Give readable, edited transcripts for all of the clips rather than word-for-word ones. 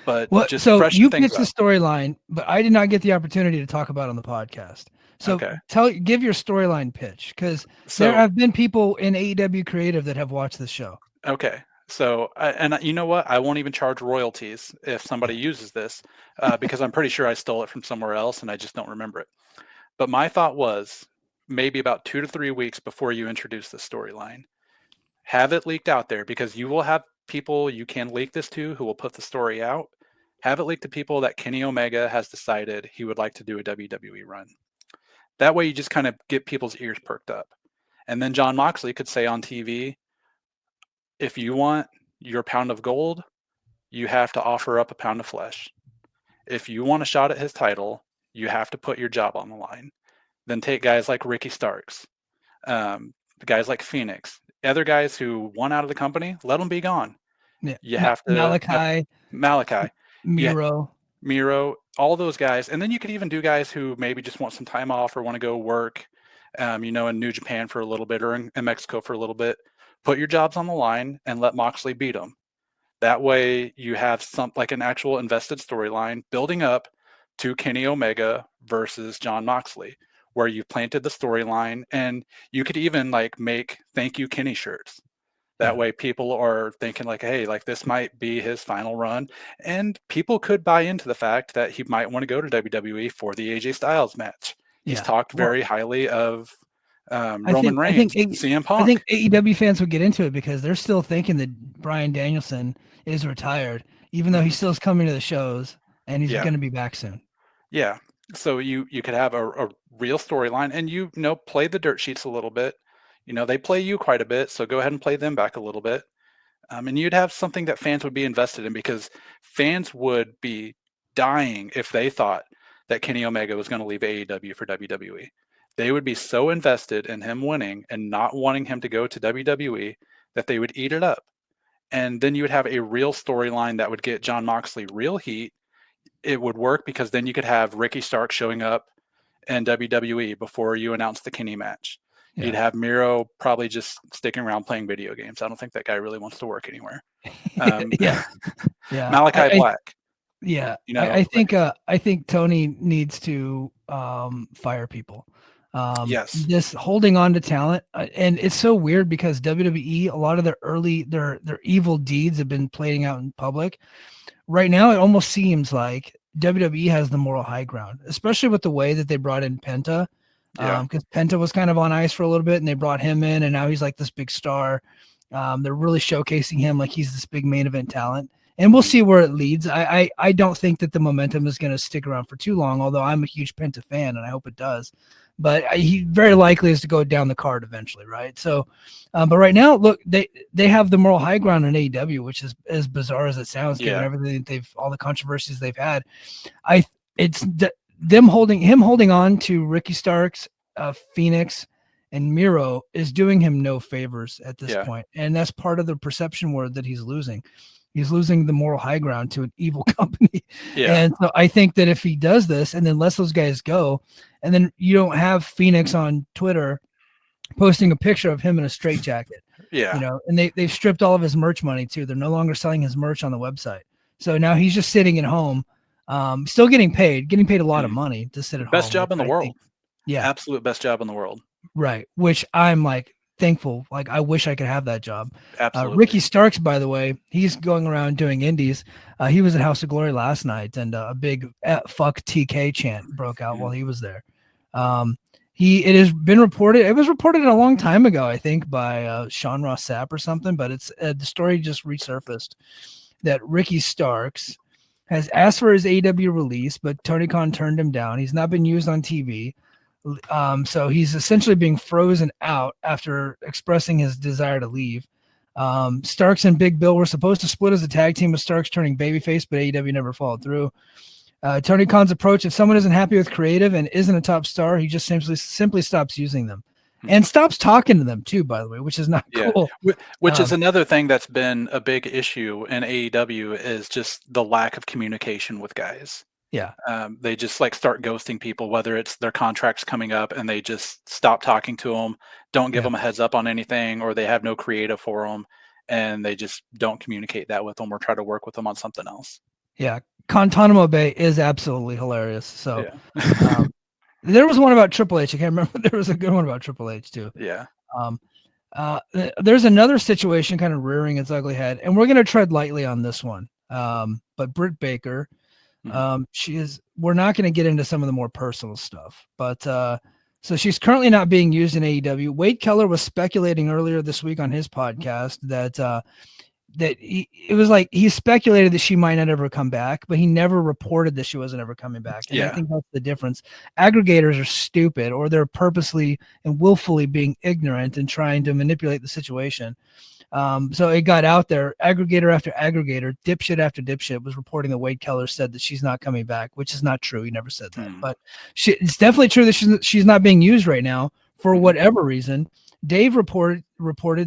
but Well, just so freshen you things pitched the up. storyline, but I did not get the opportunity to talk about it on the podcast. So Okay. give your storyline pitch, because there So have been people in AEW creative that have watched the show. okay. So, you know what? I won't even charge royalties if somebody uses this, because I'm pretty sure I stole it from somewhere else and I just don't remember it. But my thought was maybe about 2 to 3 weeks before you introduce the storyline, have it leaked out there because you will have people you can leak this to who will put the story out. Have it leaked to people that Kenny Omega has decided he would like to do a WWE run. That way, you just kind of get people's ears perked up. And then John Moxley could say on TV, if you want your pound of gold, you have to offer up a pound of flesh. If you want a shot at his title, you have to put your job on the line. Then take guys like Ricky Starks, guys like Phoenix, other guys who want out of the company, let them be gone. Yeah, You have to have Malachi, Malachi, yeah, Miro. Miro, all those guys, and then you could even do guys who maybe just want some time off or want to go work, in New Japan for a little bit or in Mexico for a little bit. Put your jobs on the line and let Moxley beat them. That way, you have some like an actual invested storyline building up to Kenny Omega versus John Moxley, where you've planted the storyline, and you could even like make "Thank You Kenny" shirts. That Yeah, way, people are thinking like, "Hey, like this might be his final run," and people could buy into the fact that he might want to go to WWE for the AJ Styles match. He's yeah. talked Well, very highly of I Roman think I think Reigns, CM I Punk. think AEW fans would get into it because they're still thinking that Brian Danielson is retired, even though he Mhm. still is coming to the shows and he's Yeah, going to be back soon. yeah. So you could have a real storyline, and play the dirt sheets a little bit. They play you quite a bit, so go ahead and play them back a little bit. And you'd have something that fans would be invested in because fans would be dying if they thought that Kenny Omega was going to leave AEW for WWE. They would be so invested in him winning and not wanting him to go to WWE that they would eat it up. And then you would have a real storyline that would get John Moxley real heat. It would work because then you could have Ricky Stark showing up in WWE before you announce the Kenny match. You'd Yeah. have Miro probably just sticking around playing video games. I don't think that guy really wants to work anywhere. Um, Yeah. Yeah. Malachi Black, Yeah, I think Tony needs to fire people. yes, Just holding on to talent, and it's so weird because WWE, a lot of their evil deeds have been playing out in public. Right now, it almost seems like WWE has the moral high ground, especially with the way that they brought in Penta. yeah, Because Penta was kind of on ice for a little bit, and they brought him in, and now he's like this big star. They're really showcasing him like he's this big main event talent, and we'll mhm, see where it leads. I don't think that the momentum is going to stick around for too long, although I'm a huge Penta fan, and I hope it does. But he very likely is to go down the card eventually, right? So, but right now, look, they have the moral high ground in AEW, which is as bizarre as it sounds, given yeah, everything all the controversies they've had. I it's them holding on to Ricky Starks, Phoenix, and Miro is doing him no favors at this yeah, point, and that's part of the perception war that he's losing. He's losing the moral high ground to an evil company, yeah, and so I think that if he does this and then lets those guys go, and then you don't have Phoenix on Twitter posting a picture of him in a straitjacket, yeah, and they've stripped all of his merch money too. They're no longer selling his merch on the website. So now he's just sitting at home, still getting paid a lot of mhm. money to sit at Best home, which job in the I think, world, yeah, absolute best job in the world, right. Which I'm like thankful. Like I wish I could have that job. absolutely, Ricky Starks, by the way, he's going around doing indies. He was at House of Glory last night, and a big "fuck TK" chant broke out while mhm, he was there. Um, it has been reported. It was reported a long time ago, I think, by Sean Ross Sapp or something. But it's the story just resurfaced that Ricky Starks has asked for his AW release, but Tony Khan turned him down. He's not been used on TV. So he's essentially being frozen out after expressing his desire to leave. Starks and Big Bill were supposed to split as a tag team with Starks turning babyface, but AEW never followed through. Tony Khan's approach: if someone isn't happy with creative and isn't a top star, he just simply stops using them mhm, and stops talking to them too. By the way, which is not yeah. cool. Which is Um, another thing that's been a big issue in AEW is just the lack of communication with guys. yeah, They just like start ghosting people, whether it's their contracts coming up and they just stop talking to them, don't give yeah. them a heads up on anything, or they have no creative for them, and they just don't communicate that with them or try to work with them on something else. Yeah, Guantanamo Bay is absolutely hilarious. So, Yeah. um, there was one about Triple H. I can't remember. There was a good one about Triple H too. Yeah. Um, there's another situation kind of rearing its ugly head, and we're going to tread lightly on this one. But Britt Baker, Mhm. we're not going to get into some of the more personal stuff, but so she's currently not being used in AEW. Wade Keller was speculating earlier this week on his podcast it was like he speculated that she might not ever come back, but he never reported that she wasn't ever coming back. And I Yeah. think that's the difference. Aggregators are stupid, or they're purposely and willfully being ignorant and trying to manipulate the situation. So it got out there. Aggregator after aggregator, dipshit after dipshit was reporting that Wade Keller said that she's not coming back, which is not true. He never said that, Mhm. but it's definitely true that she's not being used right now for Mhm. whatever reason. Dave reported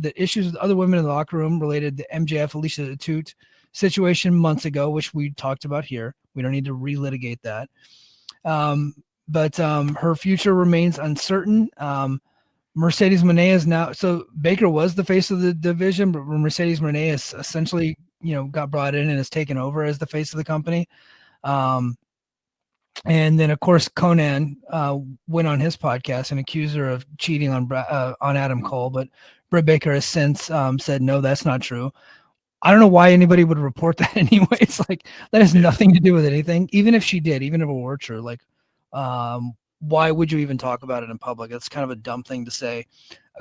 that issues with other women in the locker room related to MJF Alicia Toot situation months ago, which we talked about here. We don't need to relitigate that. But her future remains uncertain. Mercedes Moné is now, so Baker was the face of the division, but Mercedes Moné is essentially, got brought in and has taken over as the face of the company. And then of course Conan went on his podcast and accused her of cheating on Adam Cole, but Britt Baker has since said no, that's not true. I don't know why anybody would report that anyway. It's like that has Yeah. nothing to do with anything. Even if she did, even if it were true, like why would you even talk about it in public? That's kind of a dumb thing to say.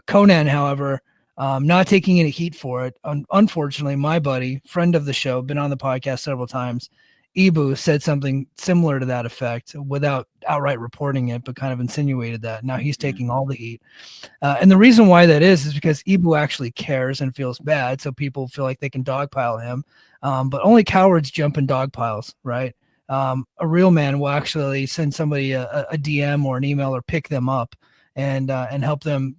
Conan, however, not taking any heat for it. Unfortunately, my buddy, friend of the show, been on the podcast several times. Ibu said something similar to that effect without outright reporting it, but kind of insinuated that. Now he's Mhm. taking all the heat. And the reason why that is because Ibu actually cares and feels bad. So people feel like they can dogpile him. But only cowards jump in dog piles, right? A real man will actually send somebody a DM or an email or pick them up and help them,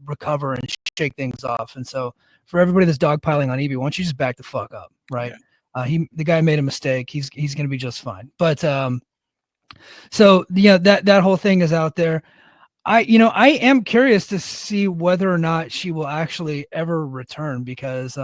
recover and shake things off. And so for everybody that's dogpiling on Ibu, why don't you just back the fuck up, right? Yeah. The guy made a mistake. He's going to be just fine. But so yeah, that whole thing is out there. I am curious to see whether or not she will actually ever return because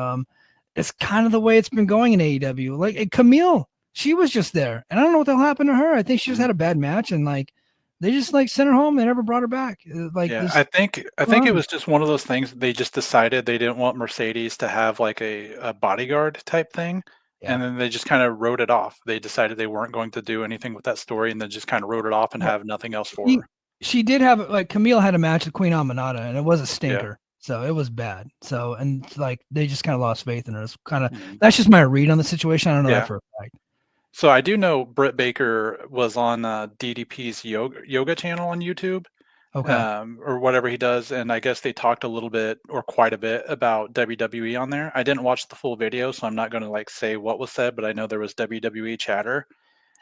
it's kind of the way it's been going in AEW. Like Camille, she was just there, and I don't know what the hell happened to her. I think she just Mhm. had a bad match, and like they just like sent her home. They never brought her back. Like Yeah, this, I think it was just one of those things they just decided they didn't want Mercedes to have like a bodyguard type thing, yeah. and then they just kind of wrote it off. They decided they weren't going to do anything with that story, and then just kind of wrote it off and Well, have nothing else for she her. she did have like Camille had a match with Queen Aminata, and it was a Yeah. stinker. So it was bad. So and like they just kind of lost faith in her. It's kind of Mhm. that's just my read on the situation. I don't know that Yeah. for a fact. So I do know Britt Baker was on DDP's yoga channel on YouTube, Okay. or whatever he does, and I guess they talked a little bit or quite a bit about WWE on there. I didn't watch the full video, so I'm not going to like say what was said, but I know there was WWE chatter,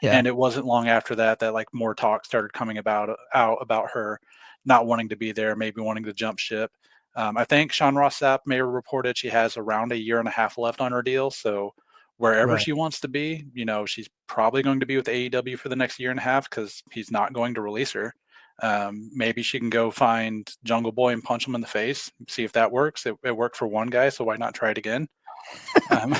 Yeah. and it wasn't long after that that like more talk started coming out about her not wanting to be there, maybe wanting to jump ship. I think Sean Ross Sapp may have reported she has around a year and a half left on her deal, so wherever Right. she wants to be, she's probably going to be with AEW for the next year and a half because he's not going to release her. Maybe she can go find Jungle Boy and punch him in the face, see if that works. It worked for one guy, so why not try it again? Um,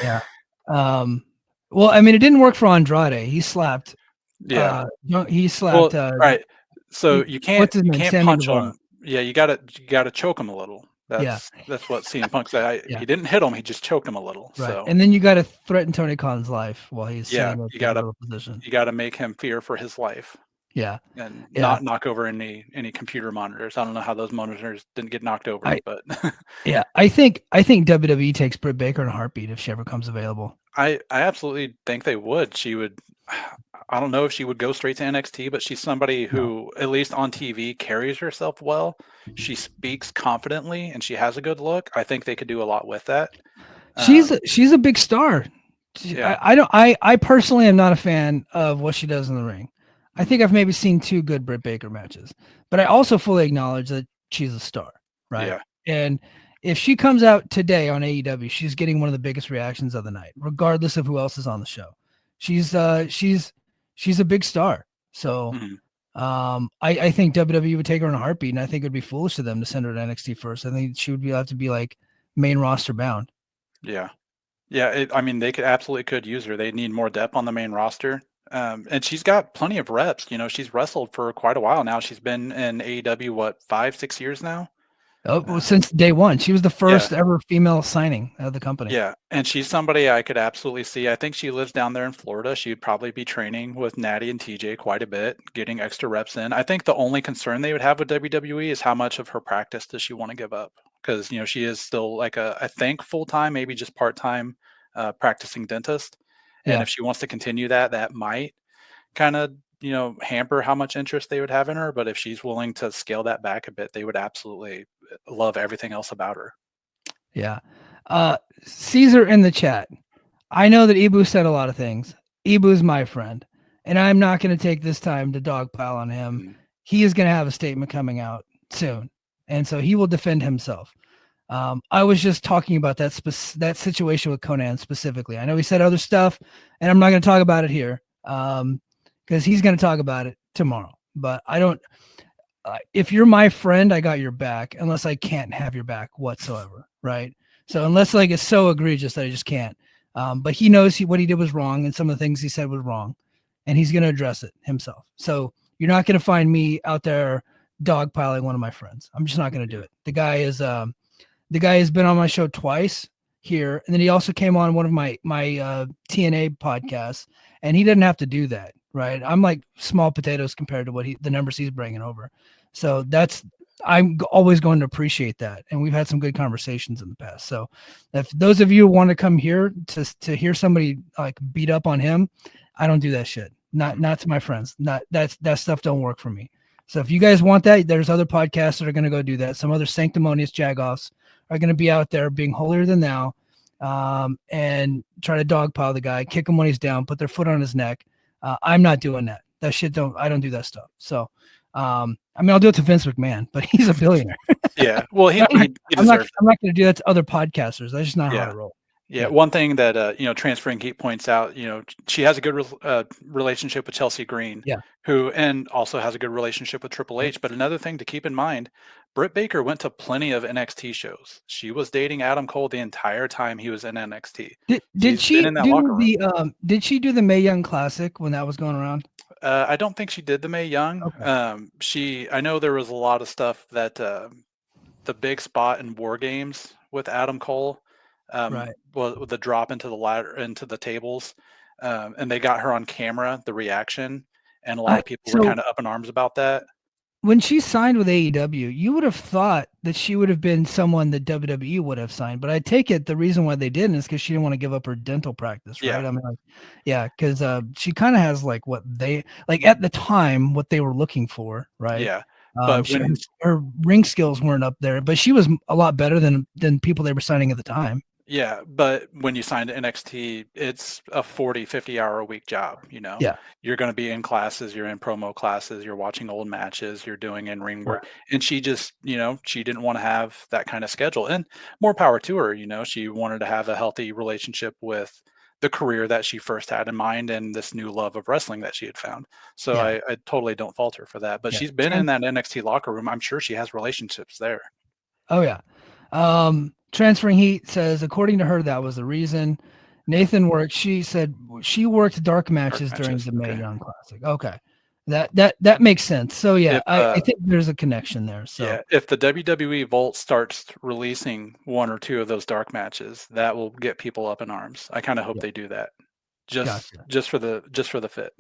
Yeah. Um, well, I mean, it didn't work for Andrade. He slapped. yeah. He slapped. Well, all right. So you can't What's his you name? can't Sammy punch Guevara. him. Yeah, you gotta choke him a little. Yeah. That's what CM Punk said. Yeah. He didn't hit him. He just choked him a little. Right. So And then you got to threaten Tony Khan's life while he's yeah, sitting in you the gotta fetal position. you gotta make him fear for his life Yeah. and Yeah. not knock over any computer monitors. I don't know how those monitors didn't get knocked over, I but yeah. I think WWE takes Britt Baker in a heartbeat if she ever comes available. I absolutely think they would. She would. I don't know if she would go straight to NXT, but she's somebody No. who, at least on TV, carries herself well. She speaks confidently, and she has a good look. I think they could do a lot with that. Um, She's a big star. yeah. I don't I personally am not a fan of what she does in the ring. I Mhm. think I've maybe seen two good Britt Baker matches, but I also fully acknowledge that she's a star, right? Yeah. And if she comes out today on AEW, she's getting one of the biggest reactions of the night, regardless of who else is on the show. She's a big star. So Mhm. I think WWE would take her in a heartbeat, and I think it'd be foolish of them to send her to NXT first. I think she would have to be like main roster bound. Yeah. Yeah, I mean, they absolutely could use her. They need more depth on the main roster. And she's got plenty of reps. You know, she's wrestled for quite a while now. She's been in AEW, what, 5, 6 years now? Oh, well, Uh, since day one, she was the yeah, first ever female signing of the company. yeah. And she's somebody I could absolutely see. I think she lives down there in Florida. She'd probably be training with Natty and TJ quite a bit, getting extra reps in. I think the only concern they would have with WWE is how much of her practice does she want to give up? Because, you know, she is still like I think full time, maybe just part time practicing dentist. And Yeah, if she wants to continue that, that might kind of, you know, hamper how much interest they would have in her. But if she's willing to scale that back a bit, they would absolutely love everything else about her. yeah. Caesar in the chat. I know that Ibu said a lot of things. Ibu's my friend, and I'm not going to take this time to dogpile on him. Mm. He is going to have a statement coming out soon, and so he will defend himself. I was just talking about that situation with Conan specifically. I know he said other stuff, and I'm not going to talk about it here because he's going to talk about it tomorrow. But I don't. If you're my friend, I got your back, unless I can't have your back whatsoever, right? So unless like it's so egregious that I just can't. But he knows what he did was wrong, and some of the things he said was wrong, and he's going to address it himself. So you're not going to find me out there dogpiling one of my friends. I'm just not going to do it. The guy has been on my show twice here, and then he also came on one of my TNA podcasts, and he didn't have to do that, right? I'm like small potatoes compared to the numbers he's bringing over. So I'm always going to appreciate that, and we've had some good conversations in the past. So if those of you want to come here to hear somebody like beat up on him, I don't do that shit. Not to my friends. Not that stuff don't work for me. So if you guys want that, there's other podcasts that are going to go do that. Some other sanctimonious jagoffs are going to be out there being holier than thou, and try to dogpile the guy, kick him when he's down, put their foot on his neck. I'm not doing that. That shit I don't do that stuff. So, I mean, I'll do it to Vince McMahon, but he's a billionaire. Yeah. Well, he I'm not deserves it. going to do that to other podcasters. That's just not how I Yeah. roll. Yeah, Yeah. one thing that you know, Transferring Heat points out, you know, she has a good relationship with Chelsea Green, Yeah. who and also has a good relationship with Triple Yep. H. But another thing to keep in mind, Britt Baker went to plenty of NXT shows. She was dating Adam Cole the entire time he was in NXT. Did She's been she in that do locker room. the Mae Young Classic when that was going around? I don't think she did the Mae Young. Okay. I know there was a lot of stuff that the big spot in War Games with Adam Cole Right. was with the drop into the ladder into the tables, and they got her on camera, the reaction, and a lot I of people were so kind of up in arms about that. when she signed with AEW, you would have thought that she would have been someone that WWE would have signed, but I take it the reason why they didn't is because she didn't want to give up her dental practice, right? Yeah, I mean, like, yeah, because she kind of has like what they like at the time what they were looking for, right? yeah. But She, her ring skills weren't up there, but she was a lot better than people they were signing at the time. but when you sign to NXT, it's a 40, 50 hour a week job, you know. Yeah, You're going to be in classes, you're in promo classes, you're watching old matches, you're doing in ring right. work. And she just, you know, she didn't want to have that kind of schedule. And more power to her, you know. She wanted to have a healthy relationship with the career that she first had in mind and this new love of wrestling that she had found. So Yeah, I totally don't fault her for that. But yeah. she's been in that NXT locker room. I'm sure she has relationships there. Oh yeah. Transferring Heat says according to her that was the reason. Nathan worked. She said she worked dark Dark matches during matches. the Mae Okay. Young Classic. Okay, that makes sense. So yeah, If I think there's a connection there. So Yeah, if the WWE Vault starts releasing one or two of those dark matches, that will get people up in arms. I kind of hope yeah, they do that, just gotcha. just for the fit.